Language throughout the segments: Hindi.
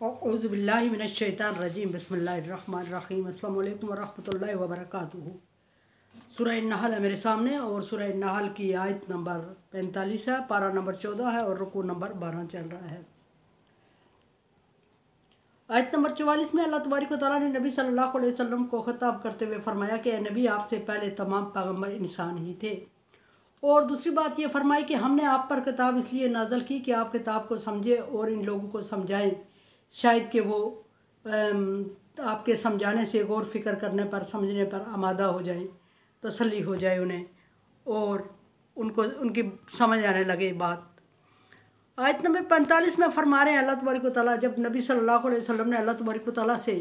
औज़ुबिल्लाहि मिनश्शैतानिर्रजीम बिस्मिल्लाहिर्रहमानिर्रहीम अस्सलामु अलैकुम वरहमतुल्लाहि वबरकातुहू। सूरह नहल है मेरे सामने और सूरह नहल की आयत नंबर 45 है, पारा नंबर 14 है और रुकू नंबर 12 चल रहा है। आयत नंबर 44 में अल्लाह तबारक व तआला ने नबी सल्लल्लाहु अलैहि वसल्लम को खिताब करते हुए फरमाया कि नबी आपसे पहले तमाम पैगम्बर इंसान ही थे। और दूसरी बात ये फरमाई कि हमने आप पर किताब इसलिए नाज़िल की कि आप किताब को समझें और इन लोगों को समझाएं, शायद कि वो आपके समझाने से गौर फिक्र करने पर, समझने पर आमादा हो जाएं, तसल्ली हो जाए उन्हें और उनको उनकी समझ आने लगे बात। आयत नंबर 45 में फरमा रहे हैं अल्लाह तबारक व तआला, जब नबी सल्लल्लाहु अलैहि वसल्लम ने अल्लाह तबारक व तआला से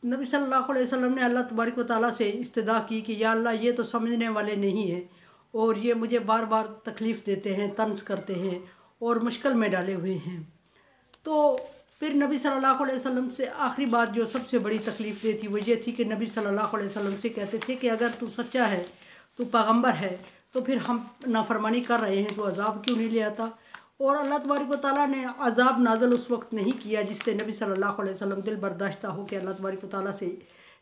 नबी सल्लल्लाहु अलैहि वसल्लम ने अल्लाह तबारक व तआला से इस्तदा की कि या अल्लाह, ये तो समझने वाले नहीं हैं और ये मुझे बार बार तकलीफ़ देते हैं, तंज करते हैं और मुश्किल में डाले हुए हैं। तो फिर नबी सल्लल्लाहु अलैहि वसल्लम से आखिरी बात जो सबसे बड़ी तकलीफ़ दे थी वो ये थी कि नबी सल्लल्लाहु अलैहि वसल्लम से कहते थे कि अगर तू सच्चा है, तू पैगम्बर है, तो फिर हम नाफरमानी कर रहे हैं तो अज़ाब क्यों नहीं ले आता। और अल्लाह तबारक व तआला ने अज़ाब नाज़िल उस वक्त नहीं किया जिससे नबी सल्लल्लाहु अलैहि वसल्लम दिल बर्दाश्ता हो के अल्लाह तबारक व तआला से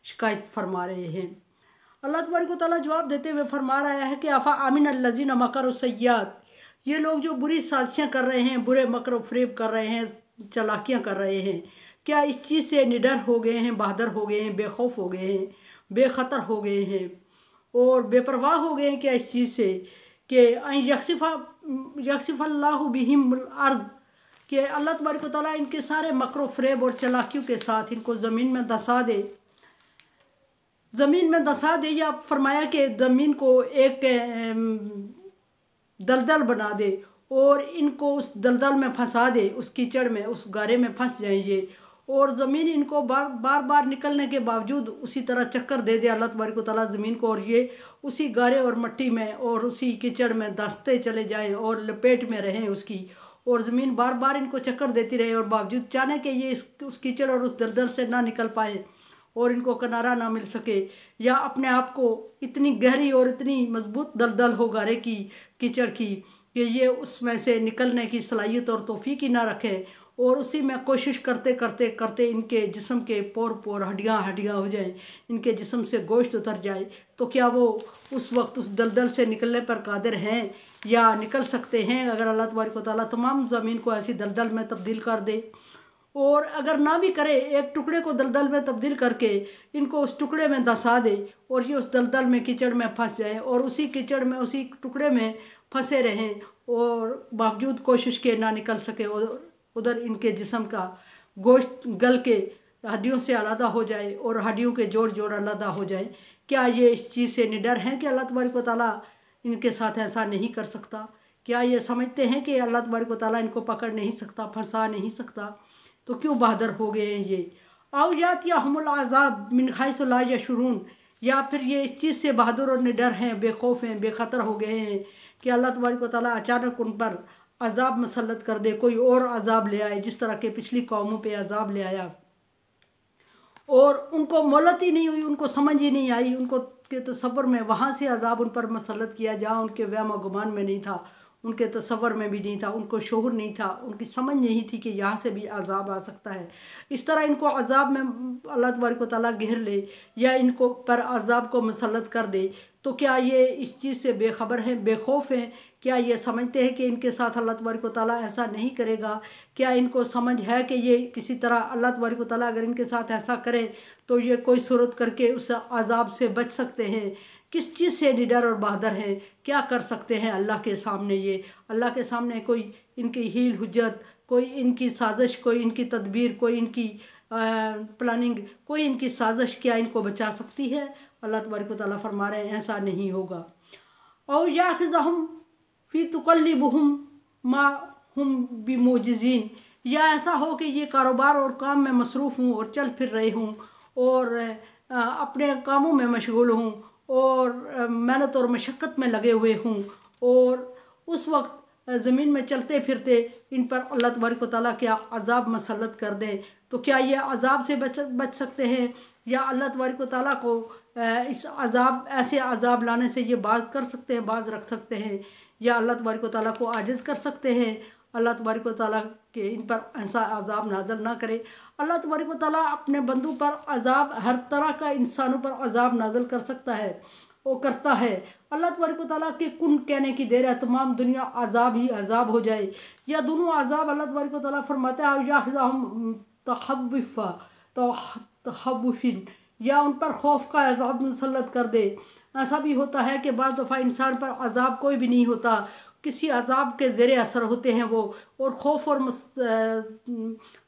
शिकायत फरमा रहे हैं। अल्लाह तबारक व तआला जवाब देते हुए फरमा रहा है कि आफ़ा आमिन अल्लज़ीना मकरू सय्यात, ये लोग जो बुरी साजिशें कर रहे हैं, बुरे मकर फ़रेब कर रहे हैं, चालाकियाँ कर रहे हैं, क्या इस चीज़ से निडर हो गए हैं, बहादुर हो गए हैं, बेखौफ हो गए हैं, बेखतर हो गए हैं और बेपरवाह हो गए हैं क्या इस चीज़ से कि यक्सिफ़ल्लाहु बिहिम अर्ज़, कि अल्लाह तबारक व तआला इनके सारे मकर फ़रेब और चालाकियों के साथ इनको ज़मीन में धंसा दे, ज़मीन में धंसा दे, या फरमाया कि ज़मीन को एक दलदल बना दे और इनको उस दलदल में फंसा दे, उस कीचड़ में, उस गारे में फंस जाएं ये, और ज़मीन इनको बार बार निकलने के बावजूद उसी तरह चक्कर दे दे अल्लाह तबारक व तआला ज़मीन को, और ये उसी गारे और मट्टी में और उसी कीचड़ में धंसते चले जाएं और लपेट में रहें उसकी, और ज़मीन बार बार इनको चक्कर देती रहे और बावजूद चाहने कि ये उस कीचड़ और उस दलदल से ना निकल पाए और इनको किनारा ना मिल सके, या अपने आप को इतनी गहरी और इतनी मजबूत दलदल हो गारे की, कीचड़ की, कि ये उसमें से निकलने की सलाहियत और तौफीक ही ना रखें और उसी में कोशिश करते करते करते इनके जिस्म के पोर पोर हड्डियाँ हड्डियाँ हो जाएं, इनके जिस्म से गोश्त उतर जाए, तो क्या वो उस वक्त उस दलदल से निकलने पर कादिर हैं या निकल सकते हैं? अगर अल्लाह तबारक व तआला तमाम ज़मीन को ऐसी दलदल में तब्दील कर दे, और अगर ना भी करे, एक टुकड़े को दलदल में तब्दील करके इनको उस टुकड़े में धंसा दे और ये उस दलदल में कीचड़ में फंस जाए और उसी कीचड़ में उसी टुकड़े में फंसे रहें और बावजूद कोशिश के ना निकल सके, और उधर इनके जिस्म का गोश्त गल के हड्डियों से अलग हो जाए और हड्डियों के जोड़ जोड़ अलग हो जाए, क्या ये इस चीज़ से निडर हैं कि अल्लाह तबारक व तआला इनके साथ ऐसा नहीं कर सकता? क्या ये समझते हैं कि अल्लाह तबारक व तआला इनको पकड़ नहीं सकता, फंसा नहीं सकता? तो क्यों बहादुर हो गए हैं ये? आओ यात या हमल आज़ाब मिन हैसु ला यशउरून, या फिर ये इस चीज़ से बहादुर और निडर हैं, बेखौफ हैं, बेखतर हो गए हैं कि अल्लाह तबारक व तआला अचानक उन पर अज़ाब मुसल्लत कर दे, कोई और अज़ाब ले आए जिस तरह के पिछली कौमों पे अज़ाब ले आया और उनको मोहलत ही नहीं हुई, उनको समझ ही नहीं आई, उनको के तसव्वुर में वहाँ से अज़ाब उन पर मुसल्लत किया जहाँ उनके वहम गुमान में नहीं था, उनके तसव्वुर में भी नहीं था, उनको शऊर नहीं था, उनकी समझ नहीं थी कि यहाँ से भी अज़ाब आ सकता है। इस तरह इनको अज़ाब में अल्लाह तबारक व तआला घेर ले या इनको पर अज़ाब को मुसल्लत कर दे, तो क्या ये इस चीज़ से बेखबर हैं, बेखौफ हैं? क्या ये समझते हैं कि इनके साथ अल्लाह तबारक व तआला ऐसा नहीं करेगा? क्या इनको समझ है कि ये किसी तरह अल्लाह तबारक व तआला अगर इनके साथ ऐसा करे तो ये कोई सूरत करके उस अज़ाब से बच सकते हैं? किस चीज़ से निडर और बहादुर हैं? क्या कर सकते हैं अल्लाह के सामने? ये अल्लाह के सामने कोई इनकी हील हुज्जत, कोई इनकी साजिश, कोई इनकी तदबीर, कोई इनकी प्लानिंग, कोई इनकी साजिश क्या इनको बचा सकती है? अल्लाह तबारक व तआला फरमा रहे हैं ऐसा नहीं होगा। और याखिज़हुम फ़ी तुकल्लिबुहुम मा हुम बिमुजिज़ीन, या ऐसा हो कि ये कारोबार और काम में मसरूफ़ हूँ और चल फिर रहे हूँ और अपने कामों में मशगूल हूँ और मेहनत और मशक्क़त में लगे हुए हूँ, और उस वक्त ज़मीन में चलते फिरते इन पर अल्लाह तबारक व तआला क्या अज़ाब मुसल्लत कर दें, तो क्या ये अज़ाब से बच सकते हैं? या अल्लाह तबारक व तआला को इस अज़ाब, ऐसे अज़ाब लाने से ये बाज़ कर सकते हैं, बाज़ रख सकते हैं? या अल्लाह तबारक व तआला को आजिज़ कर सकते हैं। अल्लाह तबारक व तआला के इन पर ऐसा अजाब नाज़िल ना करे। अल्लाह तबारक व तआला अपने बंदों पर अजाब, हर तरह का इंसानों पर अजाब नाज़िल कर सकता है, वो करता है। अल्लाह तबारक व तआला के कुन कहने की देर है, तमाम दुनिया अजाब ही अजाब हो जाए, या दोनों अजाब अल्लाह तबारक व तआला फरमाते हैं या तखव्वुफिन, या उन पर खौफ का अजाब मुसल्लत कर दे। ऐसा भी होता है कि बाज़ दफ़ा इंसान पर अजाब कोई भी नहीं होता, किसी अजाब के ज़ेरे असर होते हैं वो, और खौफ और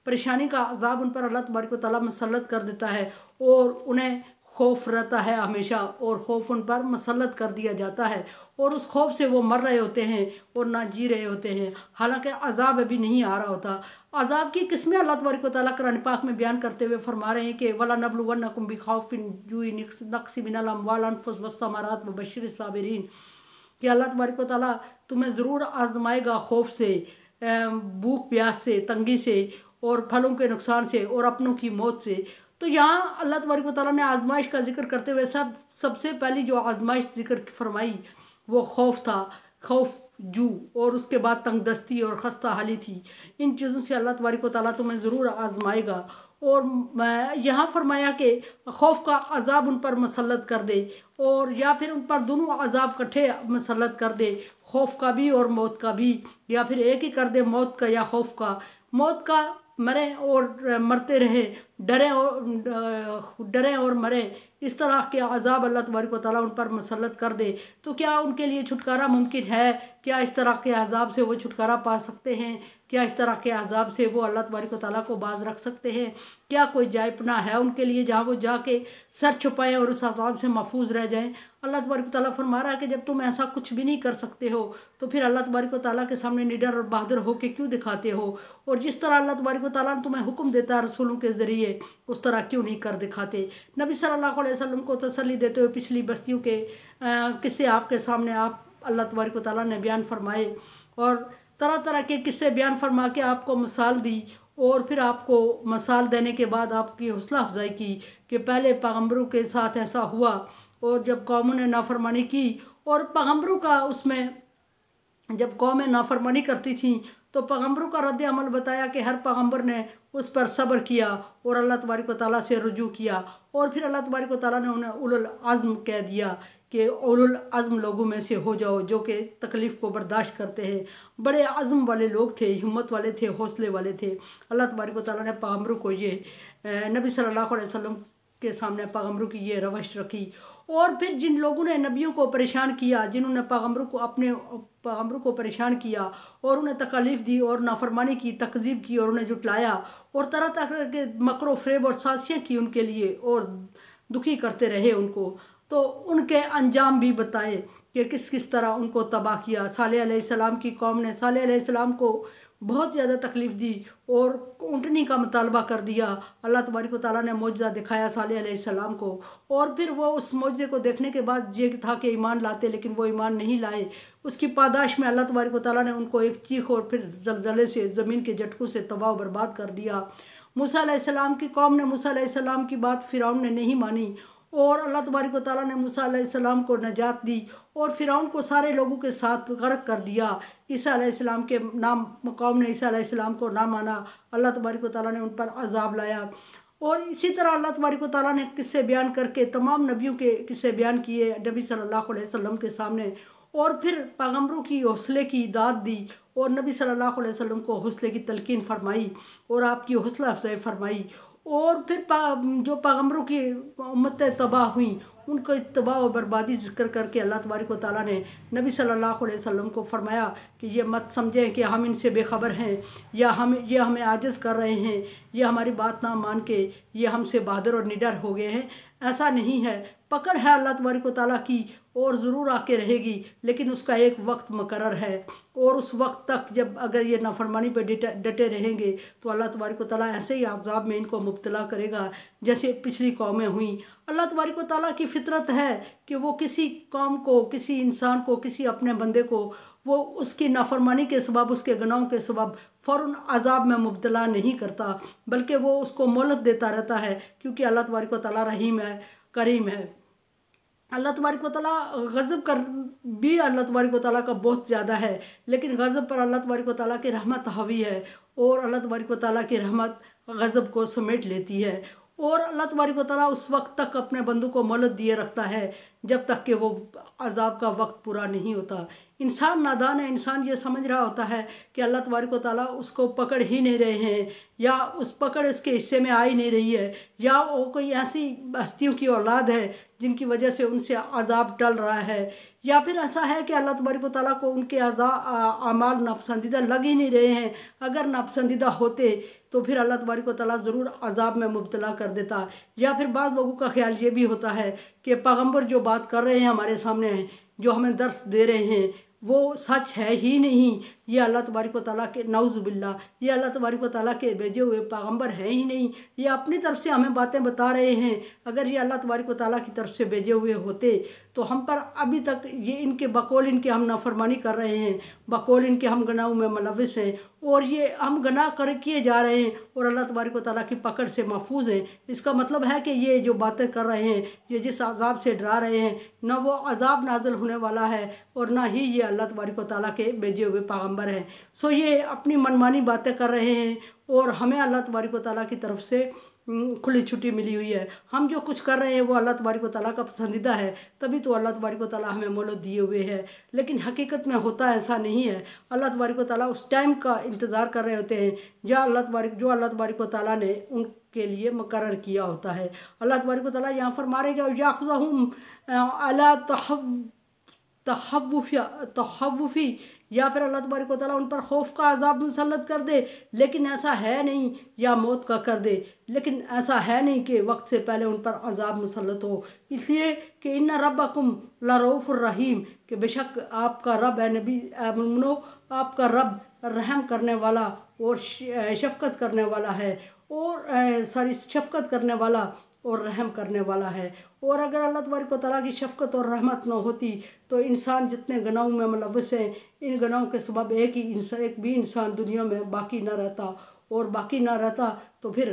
परेशानी का अजाब उन पर अल्लाह तबारक व तआला मुसल्लत कर देता है, और उन्हें खौफ रहता है हमेशा, और खौफ उन पर मुसल्लत कर दिया जाता है, और उस खौफ से वो मर रहे होते हैं और ना जी रहे होते हैं, हालांकि अजाब अभी नहीं आ रहा होता। अजाब की किस्में अल्लाह तबारक व तआला कुरान पाक में बयान करते हुए फरमा रहे हैं कि वला नबलुवन्नकुम बिखौफिन जुई नक्सी मिनल अम्वाल अनफुस वस्समरात वबश्शिर साबिरीन, कि अल्लाह तबारक व तआला तुम्हें ज़रूर आजमाएगा खौफ से, भूख प्यास से, तंगी से, और फलों के नुकसान से, और अपनों की मौत से। तो यहाँ अल्लाह तबारक व तआला ने आजमाइश का जिक्र करते हुए सबसे पहली जो आजमाइश जिक्र फरमाई वो खौफ था, खौफ जू, और उसके बाद तंगदस्ती और खस्ता हाली थी। इन चीज़ों से अल्लाह तबारक व तआला तुम्हें ज़रूर आजमाएगा, और यहाँ फरमाया कि खौफ का अजाब उन पर मुसल्लत कर दे, और या फिर उन पर दोनों अजाब इकट्ठे मुसल्लत कर दे, खौफ का भी और मौत का भी, या फिर एक ही कर दे, मौत का या खौफ का। मौत का मरें और मरते रहे, डरें और मरें, इस तरह के अजाब अल्लाह तबारक व तआला उन पर मुसल्लत कर दे। तो क्या उनके लिए छुटकारा मुमकिन है? क्या इस तरह के अजाब से वो छुटकारा पा सकते हैं? क्या इस तरह के अजाब से वो अल्लाह तबारक व तआला को बाज रख सकते हैं? क्या कोई जायपना है उनके लिए जहाँ वो जाके सर छुपाएं और उस अजाब से महफूज रह जाएं? अल्लाह तबारक व तआला फरमा रहा है कि जब तुम ऐसा कुछ भी नहीं कर सकते हो तो फिर अल्लाह तबारक व तआला के सामने निडर और बहादुर होकर क्यों दिखाते हो? और जिस तरह अल्लाह तबारक व तआला ने तुम्हें हुक्म देता है रसूलों के ज़रिए, उस तरह क्यों नहीं कर दिखाते? नबी सल्लल्लाहु अलैहि वसल्लम को तसल्ली देते हुए पिछली बस्तियों के किस्से आपके सामने आप अल्लाह तबारक व तआला ने बयान फरमाए, और तरह तरह के किस्से बयान फरमा के आपको मिसाल दी, और फिर आपको मिसाल देने के बाद आपकी हौसला अफजाई की कि पहले पैगम्बरों के साथ ऐसा हुआ, और जब कौमों ने नाफरमानी की, और पैगम्बरों का उसमें जब कौमें नाफरमानी करती थीं तो पैगम्बरों का रद्द अमल बताया कि हर पैगम्बर ने उस पर सब्र किया और अल्लाह तबारक व तआला से रुजू किया, और फिर अल्लाह तबारक व तआला ने उन्हें उलुल अज़्म कह दिया कि उलुल अज़्म लोगों में से हो जाओ, जो कि तकलीफ़ को बर्दाश्त करते हैं। बड़े अज़्म वाले लोग थे, हिम्मत वाले थे, हौसले वाले थे। अल्लाह तबारक व तआला ने पैगम्बरों को ये नबी सल्लल्लाहु अलैहि वसल्लम के सामने पैगम्बरों की ये रवश रखी। और फिर जिन लोगों ने नबियों को परेशान किया, जिन्होंने पैगम्बरों को अपने पैगम्बरों को परेशान किया और उन्हें तकलीफ़ दी और नाफरमानी की, तकज़ीब की और उन्हें जुटलाया और तरह तरह के मकरो फ़रेब और साजिशें की उनके लिए और दुखी करते रहे उनको, तो उनके अंजाम भी बताए कि किस किस तरह उनको तबाह किया। सालेह अलैहिस्सलाम की कौम ने सालेह अलैहिस्सलाम को बहुत ज़्यादा तकलीफ़ दी और ऊँटनी का मुतालबा कर दिया। अल्लाह तबारक व तआला ने मौजज़ा दिखाया सालेह अलैहिस्सलाम को, और फिर वो उस मौजज़े को देखने के बाद ये था कि ईमान लाते, लेकिन वो ईमान नहीं लाए। उसकी पादाश में अल्लाह तबारक व तआला ने उनको एक चीख और फिर ज़लज़ले से, ज़मीन के झटकों से तबाह बर्बाद कर दिया। मूसा अलैहिस्सलाम की कौम ने मूसा अलैहिस्सलाम की बात फ़िरौन ने नहीं मानी, और अल्लाह तबारक व तआला ने मूसा अलैहिस्सलाम को नजात दी और फ़िरौन को सारे लोगों के साथ गर्क कर दिया। ईसा अलैहिस्सलाम के नाम कौम ने ईसा अलैहिस्सलाम को ना माना, अल्लाह तबारक व तआला ने उन पर अजाब लाया। और इसी तरह अल्लाह तबारक व तआला ने किस्से बयान करके तमाम नबियों के किस्से बयान किए नबी सल्लल्लाहु अलैहि वसल्लम के सामने, और फिर पैगम्बरों की हौसले की दाद दी और नबी सल्लल्लाहु अलैहि वसल्लम को हौसले की तलकीन फरमाई और आपकी हौसला अफजाई फरमाई। और फिर जो पैगम्बरों की उम्मतें तबाह हुई उनको तबाह और बर्बादी जिक्र करके अल्लाह तबारक व तआला ने नबी सल्लल्लाहु अलैहि वसल्लम को फरमाया कि ये मत समझें कि हम इनसे बेखबर हैं या ये हमें आजिज़ कर रहे हैं, ये हमारी बात ना मान के ये हमसे बहादुर और निडर हो गए हैं। ऐसा नहीं है, पकड़ है अल्लाह तबारक व तआला की और ज़रूर आके रहेगी, लेकिन उसका एक वक्त मुकर्रर है, और उस वक्त तक जब अगर ये नाफरमानी पर डटे रहेंगे तो अल्लाह तबारक व तआला ऐसे ही अज़ाब में इनको मुब्तला करेगा जैसे पिछली कौमें हुई। अल्लाह तबारक व तआला की फितरत है कि वो किसी कौम को, किसी इंसान को, किसी अपने बंदे को वो उसकी नाफरमानी के सबब, उसके गुनाहों के सबब फ़ौरन अज़ाब में मुब्तला नहीं करता, बल्कि वो उसको मोहलत देता रहता है, क्योंकि अल्लाह तबारक व तआला रहीम है, करीम है। अल्लाह तबारक व तआला गज़ब कर भी अल्लाह तबारक व तआला का बहुत ज़्यादा है, लेकिन गज़ब पर अल्लाह तबारक व तआला की रहमत हावी है और अल्लाह तबारक व तआला की रहमत गज़ब को समेट लेती है। और अल्लाह तबारक व तआला उस वक्त तक अपने बंदों को मोहलत दिए रखता है जब तक कि वो अज़ाब का वक्त पूरा नहीं होता। इंसान नादान है, इंसान ये समझ रहा होता है कि अल्लाह तबारक व तआला उसको पकड़ ही नहीं रहे हैं, या उस पकड़ इसके हिस्से में आ ही नहीं रही है, या वो कोई ऐसी हस्तियों की औलाद है जिनकी वजह से उनसे अज़ाब टल रहा है, या फिर ऐसा है कि अल्लाह तबारक व तआला को उनके अमाल नापसंदीदा लग ही नहीं रहे हैं। अगर नापसंदीदा होते तो फिर अल्लाह तबारक व तआला ज़रूर अज़ाब में मुब्तला कर देता। या फिर बाद लोगों का ख्याल ये भी होता है कि पैगम्बर जो बात कर रहे हैं हमारे सामने, जो हमें दर्स दे रहे हैं, वो सच है ही नहीं, ये अल्लाह तबारक व तआला के नाउज़ुबिल्लाह, ये अल्लाह तबारक व तआला के भेजे हुए पैगम्बर हैं ही नहीं, ये अपनी तरफ से हमें बातें बता रहे हैं। अगर ये अल्लाह तबारक व तआला की तरफ से भेजे हुए होते तो हम पर अभी तक ये इनके बकौल इनके हम नाफरमानी कर रहे हैं, बकौल इनके हम गुनाहों में मुलव्विस हैं, और ये हम गुनाह कर किए जा रहे हैं और अल्लाह तबारक व तआला की पकड़ से महफूज हैं। इसका मतलब है कि ये जो बातें कर रहे हैं, ये जिस अज़ाब से डरा रहे हैं, ना वो अज़ाब नाज़िल होने वाला है और ना ही ये अल्लाह तबारक व तआला के भेजे हुए पैगम्बर हैं। सो ये अपनी मनमानी बातें कर रहे हैं और हमें अल्लाह तबारक व तआला की तरफ से खुली छुट्टी मिली हुई है। हम जो कुछ कर रहे हैं वो अल्लाह तबारक व तआला का पसंदीदा है, तभी तो अल्लाह तबारक व तआला हमें मोहलत दिए हुए है। लेकिन हकीकत में होता ऐसा नहीं है। अल्लाह तबारक व तआला उस टाइम का इंतज़ार कर रहे होते हैं जो अल्लाह तबारक व तआला ने उनके लिए मुकर्रर किया होता है। अल्लाह तबारक व तआला यहाँ फरमा रहे हैं याख़ुज़ुहुम अला तहव्वुफ़ी, या फिर अल्लाह तबारक व तआला उन पर खौफ का अज़ाब मुसल्लत कर दे, लेकिन ऐसा है नहीं, या मौत का कर दे, लेकिन ऐसा है नहीं कि वक्त से पहले उन पर अज़ाब मुसल्लत हो। इसलिए कि इन्ना रब्बकुम लरऊफ़ुर रहीम, कि बेशक आपका रब है नबी मुनो, आपका रब रहम करने वाला और शफ़क़त करने वाला है, और शफ़क़त करने वाला और रहम करने वाला है। और अगर अल्लाह तबारक व तआला की शफ़क़त और रहमत न होती तो इंसान जितने गुनाहों में मुलव्वस हैं, इन गुनाहों के सबब एक भी इंसान दुनिया में बाकी ना रहता, और बाकी ना रहता तो फिर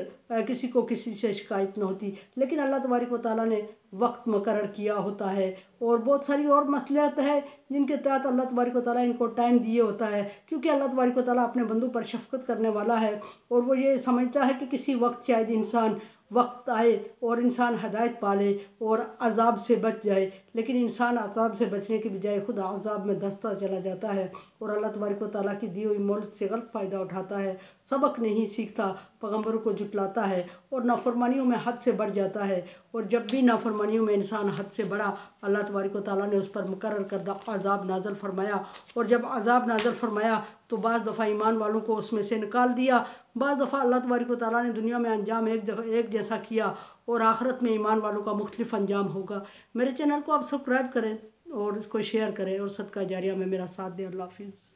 किसी को किसी से शिकायत न होती। लेकिन अल्लाह तबारक व तआला ने वक्त मुकर्रर किया होता है, और बहुत सारी और मसलियत है जिनके तहत अल्लाह तबारक व तआला इनको टाइम दिए होता है, क्योंकि अल्लाह तबारक व तआला अपने बंदों पर शफ़क़त करने वाला है, और वो ये समझता है कि किसी वक्त शायद इंसान वक्त आए और इंसान हदायत पाले और अज़ाब से बच जाए, लेकिन इंसान अज़ाब से बचने के बजाय खुद अज़ाब में धंसता चला जाता है और अल्लाह तबारक व तआला की दी हुई मोहलत से गलत फ़ायदा उठाता है, सबक नहीं सीखता, पैगम्बरों को जुटलाता है और नाफरमानियों में हद से बढ़ जाता है। और जब भी नाफरमानियों में इंसान हद से बढ़ा, अल्लाह तबारक व तआला ने उस पर मुकर्रर करदा अज़ाब नाज़िल फरमाया, और जब अज़ाब नाज़िल फरमाया तो बाज़ दफ़ा ईमान वालों को उसमें से निकाल दिया, बाज़ दफ़ा अल्लाह तबारक व तआला ने दुनिया में अंजाम एक जैसा किया, और आखिरत में ईमान वालों का मुख्तलिफ अंजाम होगा। मेरे चैनल को आप सब्सक्राइब करें और इसको शेयर करें और सदका जारिया में मेरा साथ दें। अल्लाह हाफ़िज़।